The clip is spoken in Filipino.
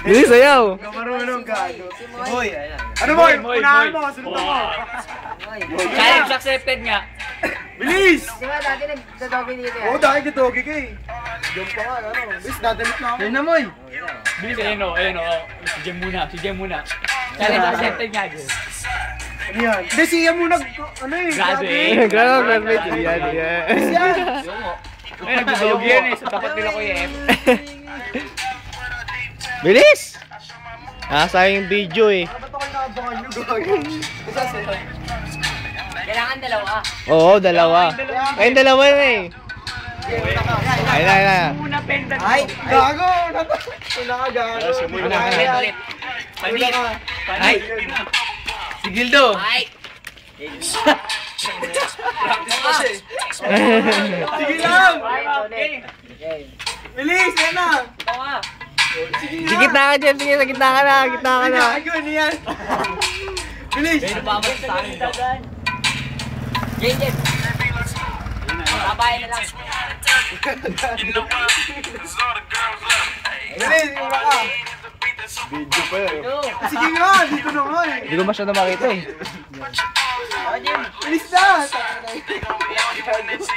Bilis, sayaw. Marunong gago. Si Moy. Ano Moy? Unahan mo, sunod mo. Challenge accepted nga. Bilis! Di ba dati nagdadogi dito Oo, yan? dahil gitogi ka eh. Diyan pa nga, ano. Bilis, dadamit na ako. Yan na Moy. Bilis, ayun o. Si Jem muna. Challenge accepted nga. Ano yan? Hindi, siya muna, ano eh. Graduate. Graduate. Yan. Ay, nagdodogi yan eh. So, dapat nila ko yung F. Bilis! Sayang yung video eh. Ba't ako nakabangan nyo gago? Isa sa'yo. Kailangan dalawa. Oo, dalawa. Ayun, dalawa na eh. Ayun na. Muna pendant. Ay, gago! Nakagago. Ulit. Panis. Ay. Si Gildo. Ay. Sige lang! Okay. Bilis, yan na! Sa gitna ka, Jem. Sige, sa gitna ka na. Gago, ano yan? Bilis! Pero bamas sa amin to. Jen. Babae na lang. Bilis, mura ka! Video pa yan. Sige nga, dito na nga eh. Hindi ko masyado makita eh. Bilis na!